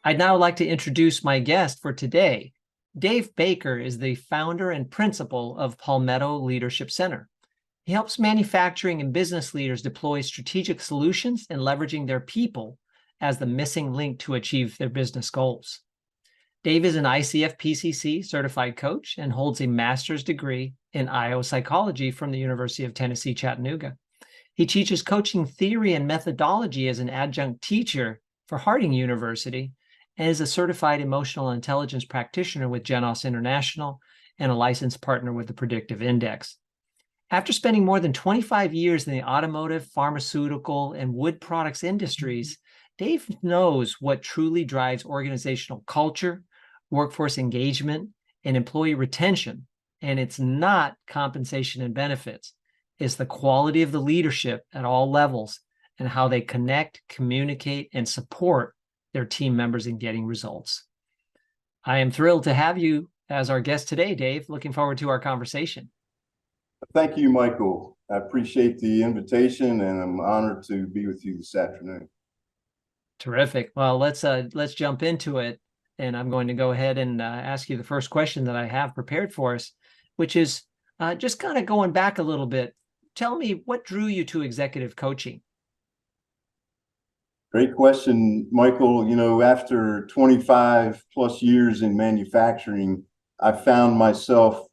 I'd now like to introduce my guest for today. Dave Baker is the founder and principal of Palmetto Leadership Center. He helps manufacturing and business leaders deploy strategic solutions and leveraging their people as the missing link to achieve their business goals. Dave is an ICF PCC certified coach and holds a master's degree in IO psychology from the University of Tennessee, Chattanooga. He teaches coaching theory and methodology as an adjunct teacher for Harding University and is a certified emotional intelligence practitioner with Genos International and a licensed partner with the Predictive Index. After spending more than 25 years in the automotive, pharmaceutical, and wood products industries, Dave knows what truly drives organizational culture, workforce engagement, and employee retention. And it's not compensation and benefits. It's the quality of the leadership at all levels and how they connect, communicate, and support their team members in getting results. I am thrilled to have you as our guest today, Dave. Looking forward to our conversation. Thank you, Michael. I appreciate the invitation, and I'm honored to be with you this afternoon. Terrific. Well, let's jump into it, and I'm going to go ahead and ask you the first question that I have prepared for us, which is just kind of going back a little bit. Tell me, what drew you to executive coaching? Great question, Michael. You know, after 25 plus years in manufacturing, I found myself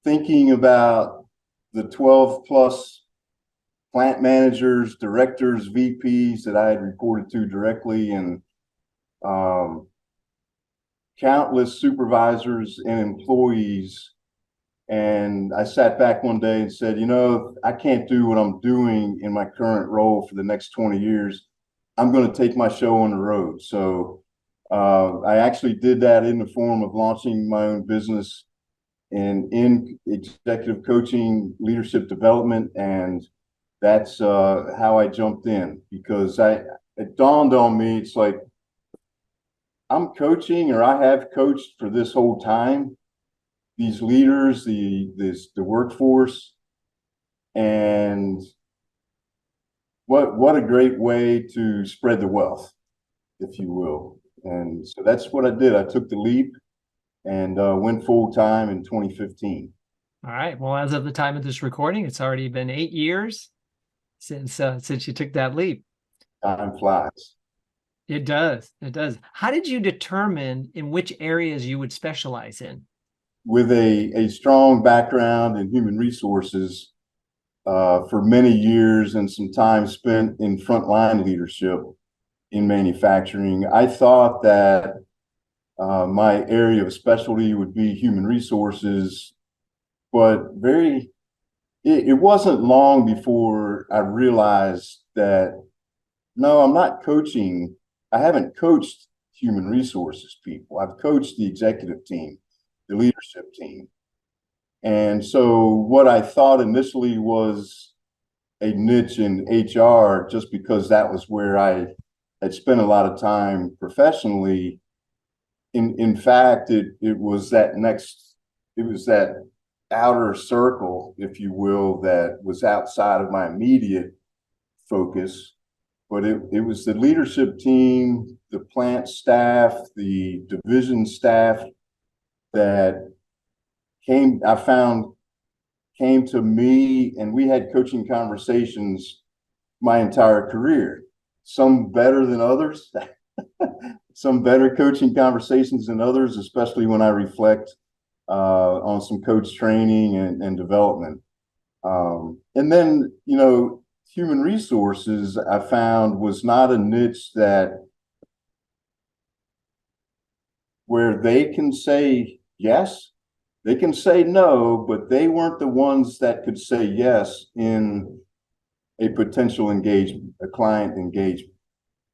thinking about the 12 plus plant managers, directors, VPs that I had reported to directly, and countless supervisors and employees. And I sat back one day and said, you know, I can't do what I'm doing in my current role for the next 20 years. I'm going to take my show on the road. So I actually did that in the form of launching my own business and in executive coaching, leadership development. And that's how I jumped in, because it dawned on me, it's like, I'm coaching, or I have coached for this whole time, these leaders, the workforce, and what a great way to spread the wealth, if you will. And so that's what I did. I took the leap and went full time in 2015. All right. Well, as of the time of this recording, it's already been 8 years since you took that leap. Time flies. It does. It does. How did you determine in which areas you would specialize in? With a strong background in human resources for many years and some time spent in frontline leadership in manufacturing, I thought that my area of specialty would be human resources, but it wasn't long before I realized that, no, I'm not coaching. I haven't coached human resources people. I've coached the executive team, the leadership team. And so what I thought initially was a niche in HR, just because that was where I had spent a lot of time professionally. In fact, it was that outer circle, if you will, that was outside of my immediate focus. But it was the leadership team, the plant staff, the division staff that came to me, and we had coaching conversations my entire career, some better than others, some better coaching conversations than others, especially when I reflect on some coach training and development. And then, you know, human resources, I found, was not a niche where they can say yes, they can say no, but they weren't the ones that could say yes in a potential engagement, a client engagement.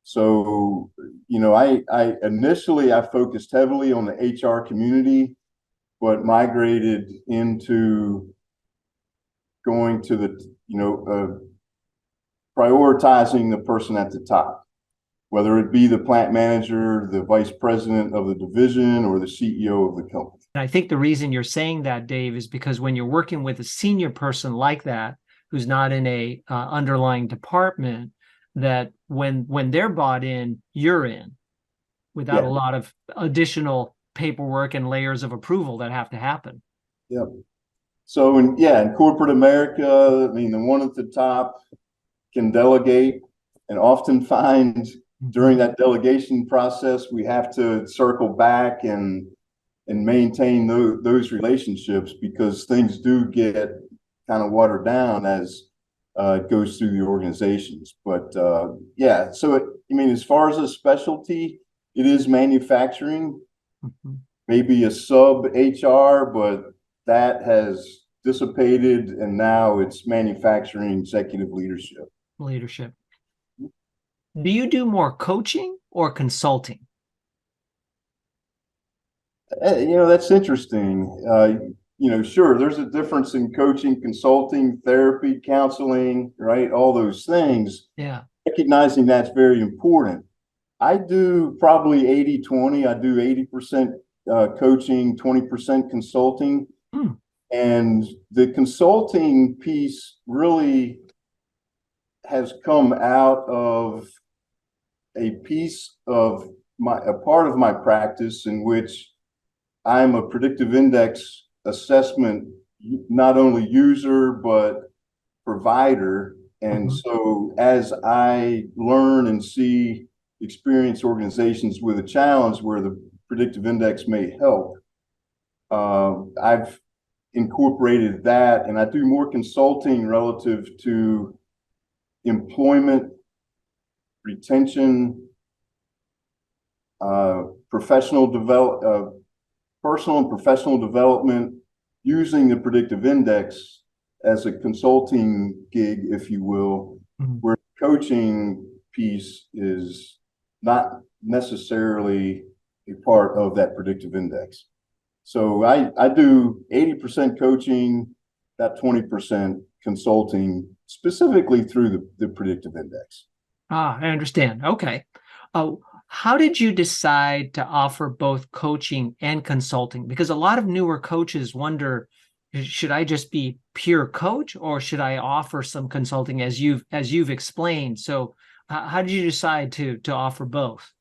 So, you know, I initially focused heavily on the HR community, but migrated into going to the, you know, prioritizing the person at the top, whether it be the plant manager, the vice president of the division, or the CEO of the company. And I think the reason you're saying that, Dave, is because when you're working with a senior person like that, who's not in a underlying department, that when they're bought in, you're in. without a Yeah. lot of additional paperwork and layers of approval that have to happen. Yep. So in corporate America, I mean, the one at the top can delegate, and often find during that delegation process, we have to circle back and maintain those relationships, because things do get kind of watered down as it goes through the organizations. But yeah, so I mean, as far as a specialty, it is manufacturing, maybe a sub HR, but that has dissipated, and now it's manufacturing executive leadership. Leadership. Do you do more coaching or consulting? That's interesting. Sure, there's a difference in coaching, consulting, therapy, counseling, right? All those things. Yeah. Recognizing that's very important. I do probably 80-20. I do 80% coaching, 20% consulting. And the consulting piece really has come out of a part of my practice in which I'm a predictive index assessment, not only user, but provider. And so as I learn and see experience organizations with a challenge where the predictive index may help, I've incorporated that, and I do more consulting relative to employment, retention, personal and professional development, using the predictive index as a consulting gig, if you will, where the coaching piece is not necessarily a part of that predictive index. So I do 80% coaching, about 20% consulting, specifically through the predictive index. I understand. Okay. How did you decide to offer both coaching and consulting? Because a lot of newer coaches wonder, should I just be pure coach, or should I offer some consulting, as you've explained? So how did you decide to offer both?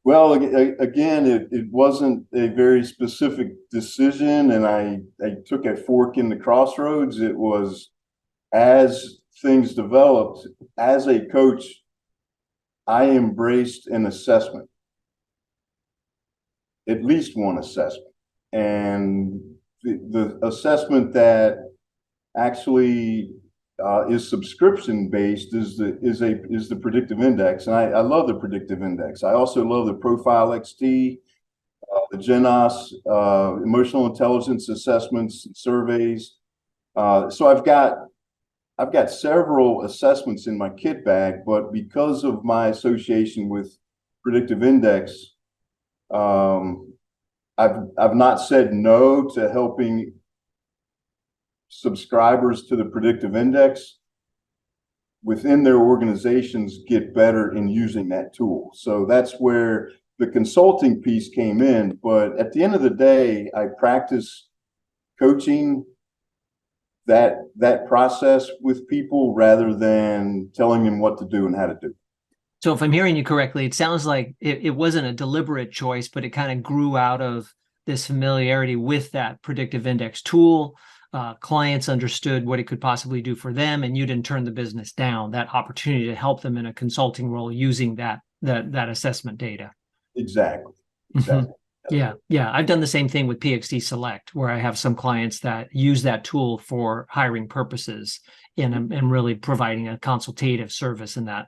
Well, again, it wasn't a very specific decision, and I took a fork in the crossroads. It was, as things developed, as a coach, I embraced an assessment, at least one assessment. And the assessment that actually is subscription based is the predictive index, and I love the predictive index. I also love the Profile XT, the GENOS, emotional intelligence assessments and surveys. So I've got several assessments in my kit bag, but because of my association with predictive index, I've not said no to helping subscribers to the predictive index within their organizations get better in using that tool. So that's where the consulting piece came in. But at the end of the day, I practice coaching that process with people rather than telling them what to do and how to do it. So if I'm hearing you correctly, it sounds like it wasn't a deliberate choice, but it kind of grew out of this familiarity with that predictive index tool. Clients understood what it could possibly do for them, and you didn't turn the business down, that opportunity to help them in a consulting role using that assessment data. Exactly. Yeah. I've done the same thing with PXD Select, where I have some clients that use that tool for hiring purposes and really providing a consultative service in that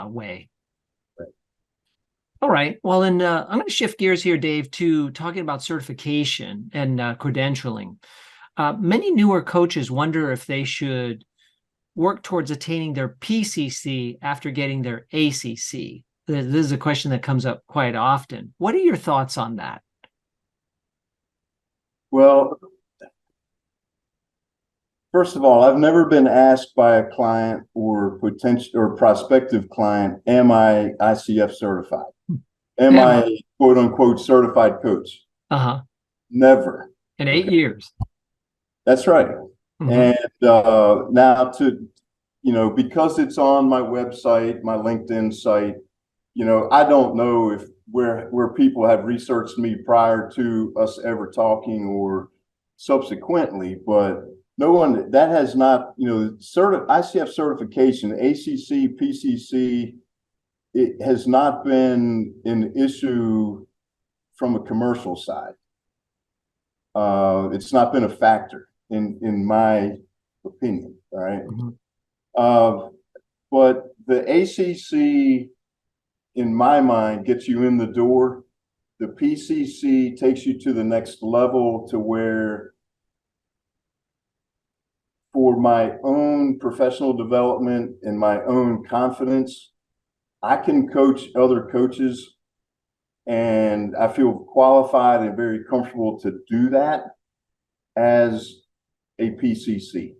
way. Right. All right. Well, then I'm going to shift gears here, Dave, to talking about certification and credentialing. Many newer coaches wonder if they should work towards attaining their PCC after getting their ACC. This is a question that comes up quite often. What are your thoughts on that? Well, first of all, I've never been asked by a client or potential or prospective client, am I ICF certified? Am I quote unquote certified coach? Never. In 8 years. That's right. And now because it's on my website, my LinkedIn site, I don't know if where people have researched me prior to us ever talking or subsequently, but no one that has not, ICF certification, ACC, PCC, it has not been an issue from a commercial side. It's not been a factor in my opinion. All right. Mm-hmm. But the ACC, in my mind, gets you in the door. The PCC takes you to the next level to where, for my own professional development and my own confidence, I can coach other coaches, and I feel qualified and very comfortable to do that as a PCC.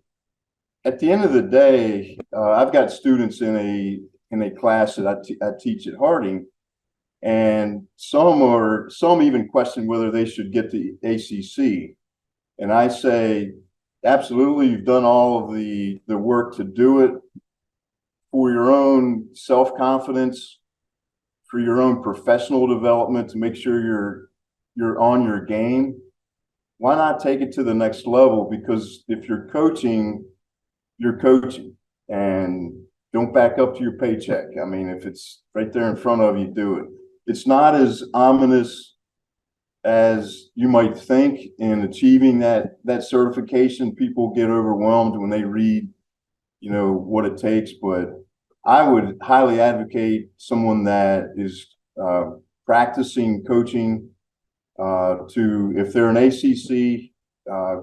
At the end of the day, I've got students in a class that I teach at Harding, and some even question whether they should get the ACC. And I say, absolutely, you've done all of the work to do it for your own self-confidence, for your own professional development, to make sure you're on your game. Why not take it to the next level? Because if you're coaching, and don't back up to your paycheck. I mean, if it's right there in front of you, do it. It's not as ominous as you might think in achieving that certification. People get overwhelmed when they read, what it takes, but I would highly advocate someone that is practicing coaching if they're an ACC,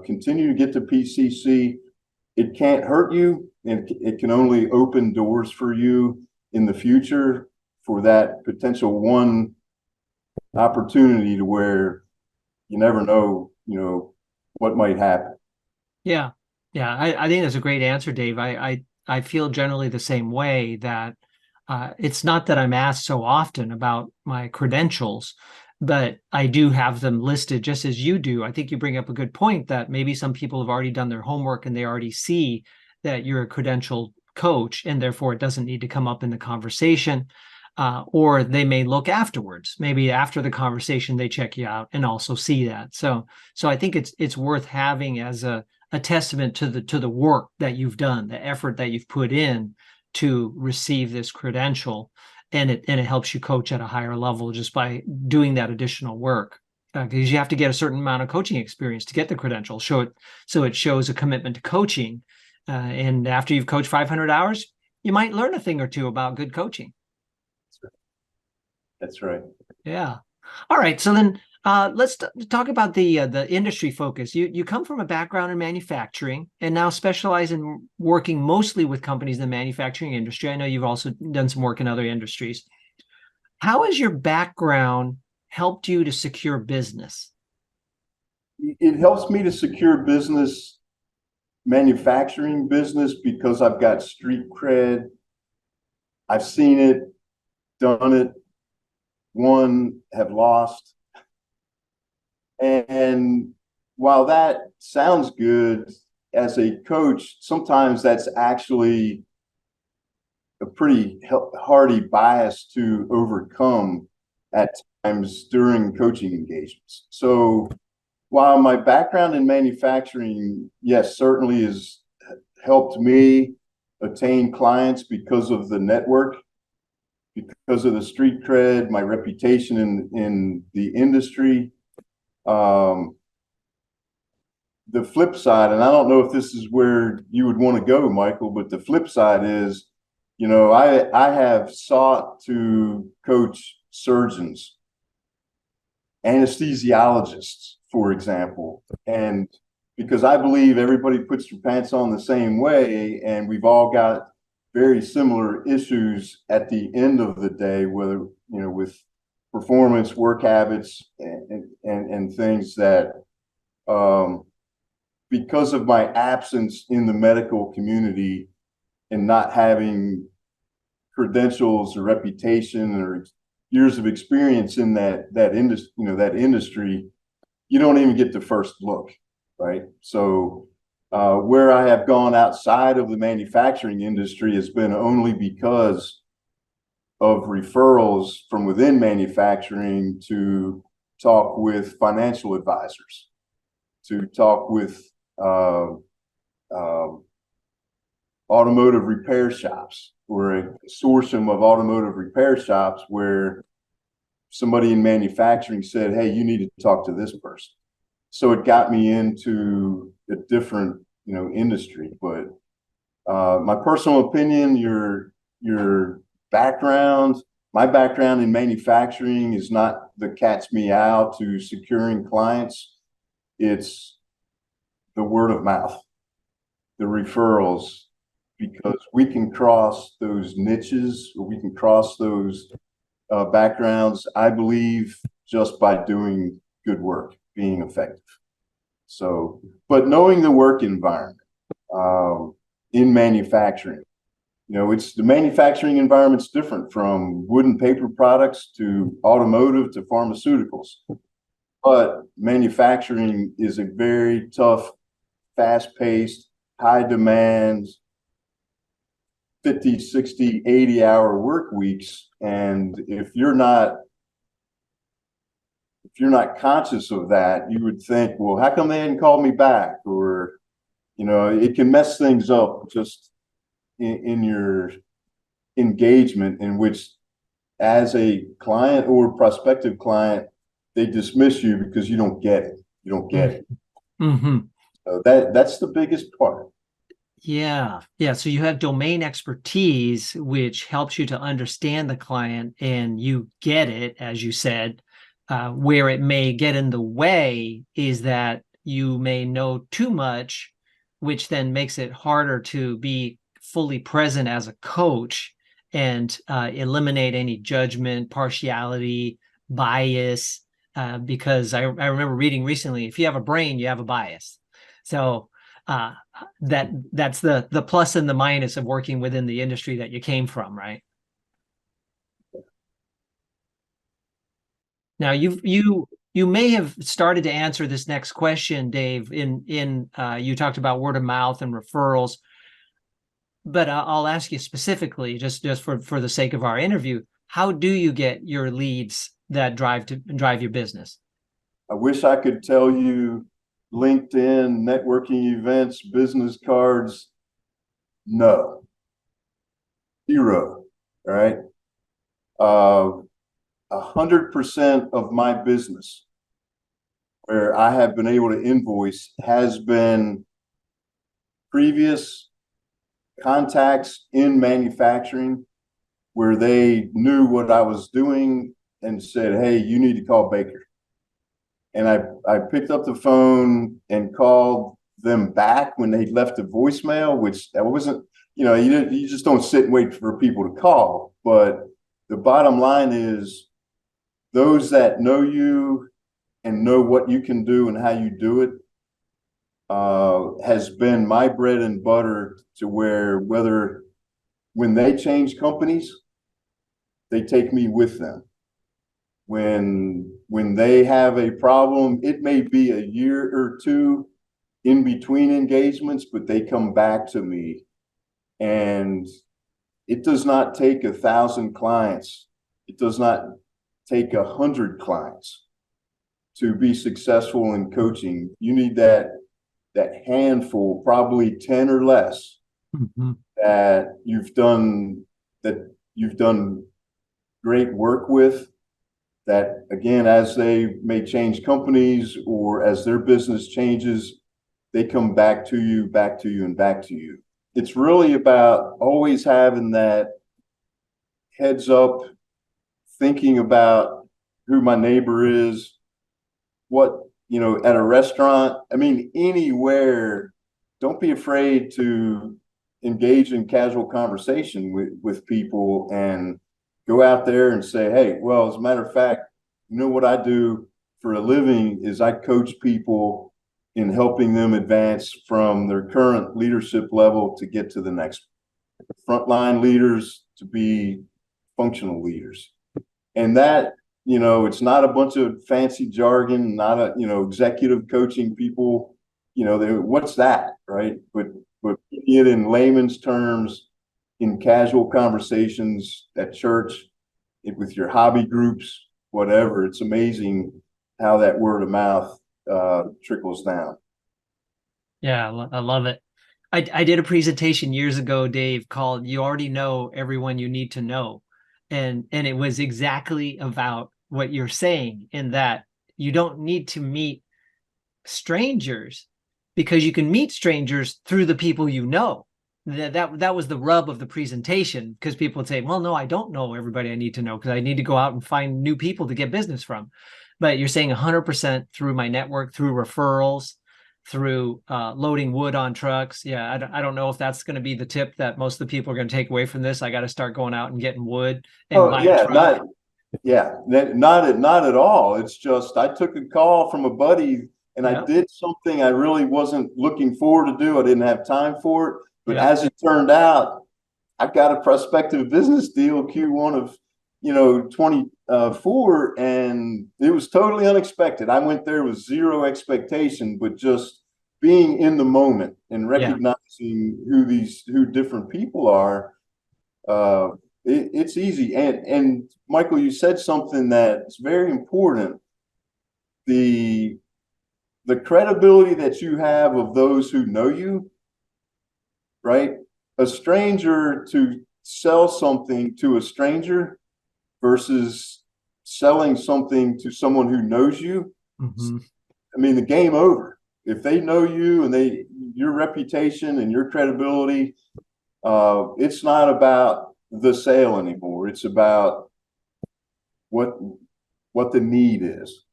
continue to get to PCC. It can't hurt you, and it can only open doors for you in the future for that potential one opportunity to where you never know, what might happen. Yeah. Yeah. I think that's a great answer, Dave. I feel generally the same way, that it's not that I'm asked so often about my credentials, but I do have them listed just as you do. I think you bring up a good point that maybe some people have already done their homework and they already see that you're a credentialed coach, and therefore it doesn't need to come up in the conversation. Or they may look afterwards. Maybe after the conversation, they check you out and also see that. So I think it's worth having as a testament to the work that you've done, the effort that you've put in to receive this credential, and it helps you coach at a higher level just by doing that additional work. Because you have to get a certain amount of coaching experience to get the credential. So it shows a commitment to coaching. And after you've coached 500 hours, you might learn a thing or two about good coaching. That's right. Yeah. All right. So then let's talk about the industry focus. You come from a background in manufacturing and now specialize in working mostly with companies in the manufacturing industry. I know you've also done some work in other industries. How has your background helped you to secure business? It helps me to secure business, manufacturing business, because I've got street cred. I've seen it, done it, won, have lost. And while that sounds good as a coach, sometimes that's actually a pretty hardy bias to overcome at times during coaching engagements. So while my background in manufacturing, yes, certainly has helped me attain clients because of the network, because of the street cred, my reputation in the industry. The flip side, and I don't know if this is where you would want to go, Michael, but the flip side is, I have sought to coach surgeons, anesthesiologists, for example, and because I believe everybody puts their pants on the same way, and we've all got very similar issues at the end of the day, whether, with performance, work habits, and things that, because of my absence in the medical community and not having credentials or reputation or years of experience in that industry, you don't even get the first look, right? So where I have gone outside of the manufacturing industry has been only because of referrals from within manufacturing to talk with financial advisors, to talk with automotive repair shops, or a consortium of automotive repair shops where somebody in manufacturing said, hey, you need to talk to this person. So it got me into a different, industry. But my personal opinion, your background, my background in manufacturing is not the cat's meow to securing clients. It's the word of mouth, the referrals, because we can cross those niches, or we can cross those backgrounds, I believe, just by doing good work, being effective. So, but knowing the work environment in manufacturing, it's the manufacturing environment's different from wood and paper products to automotive to pharmaceuticals. But manufacturing is a very tough, fast-paced, high demand, 50, 60, 80-hour work weeks. And if you're not conscious of that, you would think, well, how come they didn't call me back? Or, it can mess things up just in your engagement, in which, as a client or prospective client, they dismiss you because you don't get it. You don't get it. Mm-hmm. So that's the biggest part. Yeah. So you have domain expertise, which helps you to understand the client, and you get it, as you said. Where it may get in the way is that you may know too much, which then makes it harder to be fully present as a coach and eliminate any judgment, partiality, bias. Because I remember reading recently, if you have a brain, you have a bias. So that's the plus and the minus of working within the industry that you came from, right? Now you may have started to answer this next question, Dave. In you talked about word of mouth and referrals, but I'll ask you specifically, just for the sake of our interview, how do you get your leads that drive your business? I wish I could tell you LinkedIn, networking events, business cards. No, zero. All right. 100% of my business where I have been able to invoice has been previous contacts in manufacturing where they knew what I was doing and said, hey, you need to call Baker. And I picked up the phone and called them back when they left a voicemail, which that wasn't, you just don't sit and wait for people to call. But the bottom line is, those that know you and know what you can do and how you do it has been my bread and butter, to where when they change companies, they take me with them. When they have a problem, it may be a year or two in between engagements, but they come back to me. And it does not take 1,000 clients. It does not take 100 clients to be successful in coaching. You need that handful, probably 10 or less, that you've done great work with, that, again, as they may change companies or as their business changes, they come back to you, and back to you. It's really about always having that heads up, thinking about who my neighbor is, at a restaurant, anywhere. Don't be afraid to engage in casual conversation with people, and go out there and say, hey, well, as a matter of fact, what I do for a living is I coach people in helping them advance from their current leadership level to get to the next frontline leaders, to be functional leaders. And that, it's not a bunch of fancy jargon, not executive coaching people, what's that, right? But it in layman's terms, in casual conversations at church, with your hobby groups, whatever. It's amazing how that word of mouth trickles down. Yeah, I love it. I did a presentation years ago, Dave, called "You Already Know Everyone You Need to Know," and it was exactly about what you're saying, in that you don't need to meet strangers, because you can meet strangers through the people you know. That was the rub of the presentation, because people would say, well, no, I don't know everybody I need to know, because I need to go out and find new people to get business from. But you're saying 100% through my network, through referrals, through loading wood on trucks. Yeah, I don't know if that's going to be the tip that most of the people are going to take away from this. I got to start going out and getting wood and buy a truck. Not at all. It's just I took a call from a buddy and I Yep. did something I really wasn't looking forward to do. I didn't have time for it. But Yep. as it turned out, I've got a prospective business deal Q1 of 24, and it was totally unexpected. I went there with zero expectation, but just being in the moment and Yeah. recognizing who different people are. It's easy. And Michael, you said something that's very important. The credibility that you have of those who know you, right? A stranger to sell something to a stranger versus selling something to someone who knows you. Mm-hmm. I mean, the game over. If they know you and your reputation and your credibility, it's not about the sale anymore. It's about what the need is.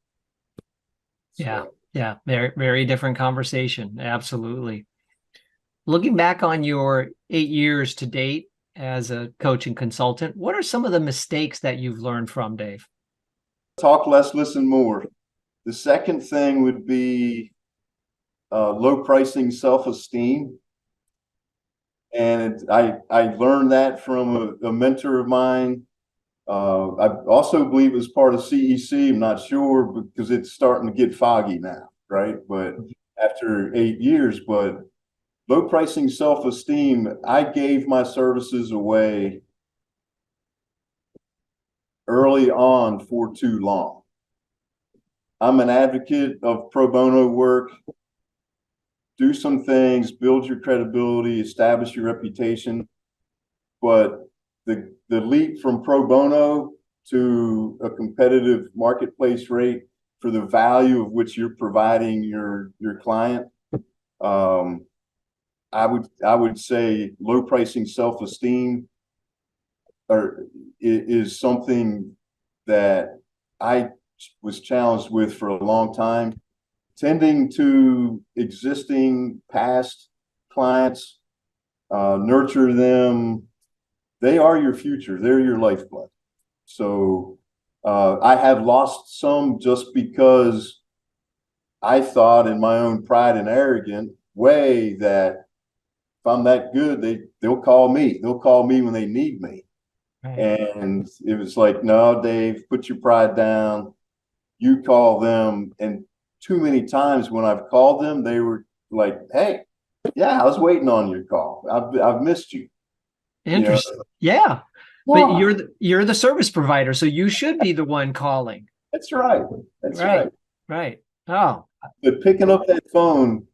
Yeah. So, Yeah. Very, very different conversation. Absolutely. Looking back on your 8 years to date as a coach and consultant, what are some of the mistakes that you've learned from, Dave? talk less, listen more. The second thing would be low pricing self-esteem. And I learned that from a mentor of mine. I also believe it was part of CEC. I'm not sure because it's starting to get foggy now, right? But after 8 years, but low pricing self-esteem, I gave my services away early on for too long. I'm an advocate of pro bono work. Do some things, build your credibility, establish your reputation. But the leap from pro bono to a competitive marketplace rate for the value of which you're providing your client, I would say low pricing self-esteem is something that I was challenged with for a long time. Tending to existing past clients, nurture them. They are your future. They're your lifeblood. So I have lost some just because I thought in my own pride and arrogant way that if I'm that good, they'll call me. They'll call me when they need me. Right. And it was like, no, Dave, put your pride down. You call them. And too many times when I've called them, they were like, hey, yeah, I was waiting on your call. I've missed you. Interesting. Yeah. But Well, you're the service provider, so you should be the one calling. that's right. That's Right. right. Right. Oh, But picking up that phone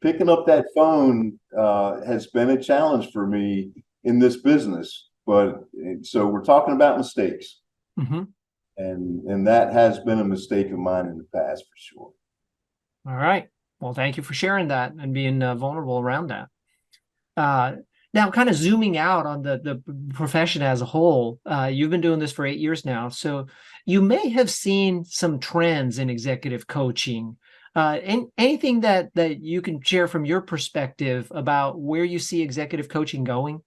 has been a challenge for me in this business. But so we're talking about mistakes, mm-hmm. and that has been a mistake of mine in the past for sure. All right. Well, thank you for sharing that and being vulnerable around that. Now, kind of zooming out on the profession as a whole, you've been doing this for 8 years now, so you may have seen some trends in executive coaching. Anything that you can share from your perspective about where you see executive coaching going?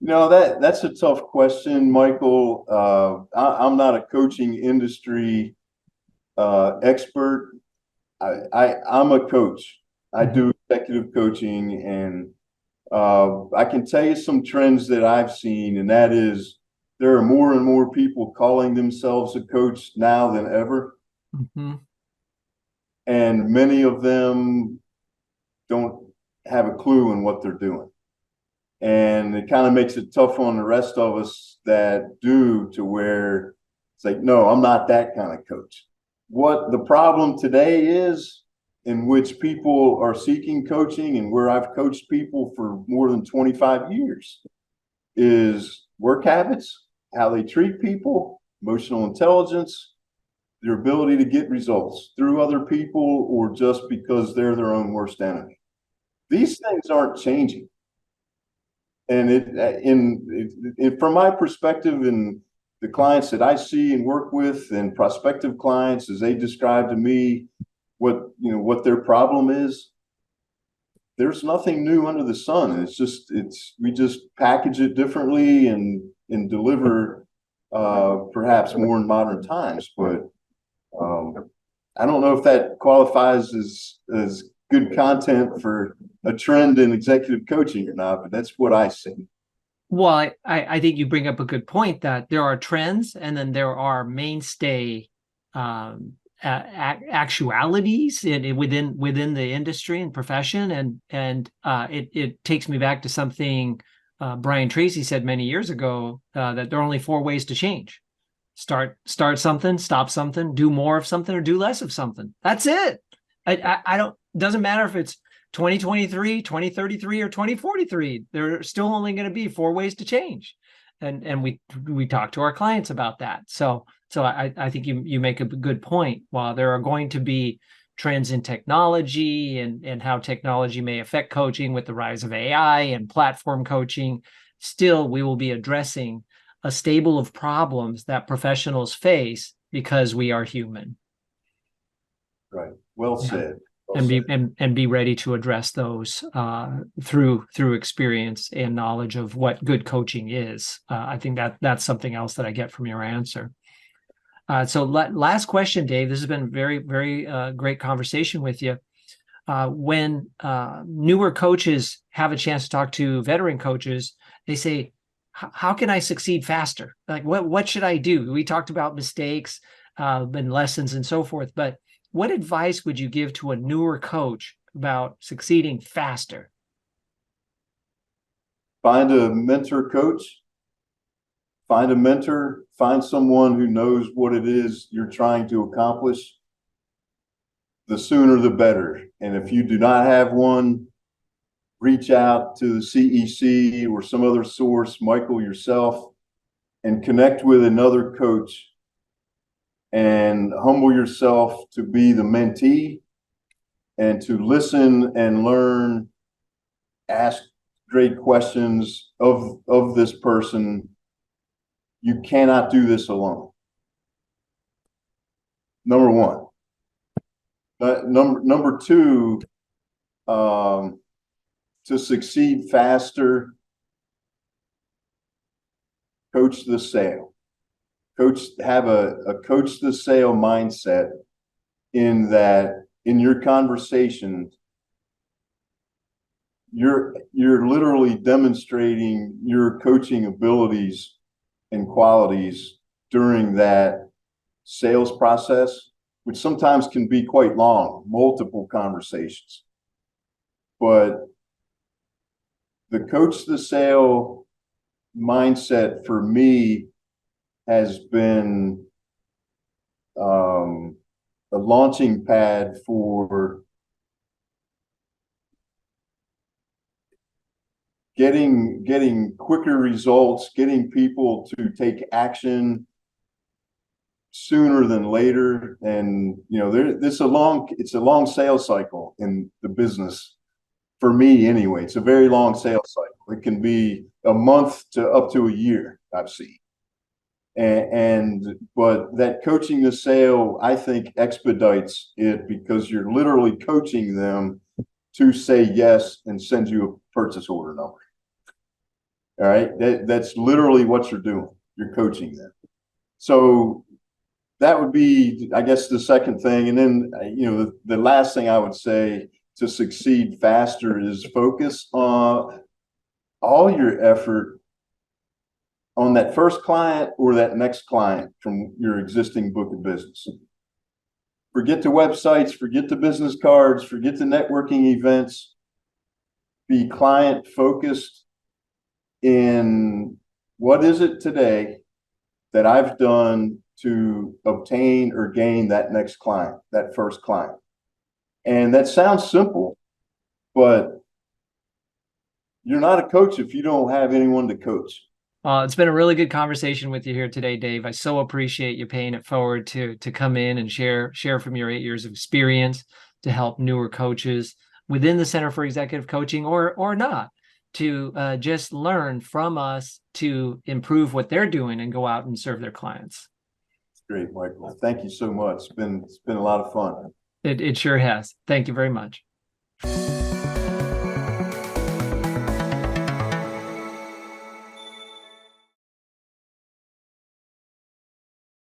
That's a tough question, Michael. I'm not a coaching industry expert. I'm a coach. I do executive coaching, and I can tell you some trends that I've seen, and that is there are more and more people calling themselves a coach now than ever. Mm-hmm. And many of them don't have a clue in what they're doing. And it kind of makes it tough on the rest of us that do, to where it's like, no, I'm not that kind of coach. What the problem today is, in which people are seeking coaching, and where I've coached people for more than 25 years, is work habits, how they treat people, emotional intelligence, their ability to get results through other people or just because they're their own worst enemy. These things aren't changing. And from my perspective, and the clients that I see and work with, and prospective clients, as they describe to me what their problem is, there's nothing new under the sun. We just package it differently and deliver perhaps more in modern times. But I don't know if that qualifies as good content for a trend in executive coaching or not, but that's what I see. Well, I think you bring up a good point, that there are trends and then there are mainstay actualities within the industry and profession, and it takes me back to something Brian Tracy said many years ago, that there are only 4 ways to change: start something, stop something, do more of something, or do less of something. That's it. I don't. Doesn't matter if it's 2023, 2033, or 2043. There are still only going to be 4 ways to change, and we talk to our clients about that. So I think you make a good point. While there are going to be trends in technology and how technology may affect coaching with the rise of AI and platform coaching, still we will be addressing a stable of problems that professionals face because we are human. Right. Well said. And be ready to address those through experience and knowledge of what good coaching is. I think that's something else that I get from your answer. So last question, Dave. This has been very, very great conversation with you. When newer coaches have a chance to talk to veteran coaches, they say, how can I succeed faster? Like, what should I do? We talked about mistakes and lessons and so forth, but what advice would you give to a newer coach about succeeding faster? Find a mentor coach. Find a mentor. Find someone who knows what it is you're trying to accomplish. The sooner the better. And if you do not have one, reach out to the CEC or some other source, Michael, yourself, and connect with another coach, and humble yourself to be the mentee and to listen and learn, ask great questions of this person. You cannot do this alone. Number one. Number two, to succeed faster, coach the sale. Have a coach the sale mindset, in that in your conversation, you're literally demonstrating your coaching abilities and qualities during that sales process, which sometimes can be quite long, multiple conversations. But the coach the sale mindset for me has been a launching pad for getting quicker results, getting people to take action sooner than later. And it's a long sales cycle in the business. For me anyway, it's a very long sales cycle. It can be a month to up to a year, I've seen. But that coaching the sale, I think, expedites it, because you're literally coaching them to say yes and send you a purchase order number. All right. That's literally what you're doing. You're coaching them. So that would be, I guess, the second thing. And then, the last thing I would say to succeed faster is focus on all your effort on that first client or that next client from your existing book of business. Forget the websites, forget the business cards, forget the networking events. Be client focused in what is it today that I've done to obtain or gain that next client, that first client. And that sounds simple, but you're not a coach if you don't have anyone to coach. It's been a really good conversation with you here today, Dave. I so appreciate you paying it forward to come in and share from your 8 years of experience to help newer coaches within the Center for Executive Coaching or not, to just learn from us to improve what they're doing and go out and serve their clients. Great, Michael. Thank you so much. It's been a lot of fun. It sure has. Thank you very much.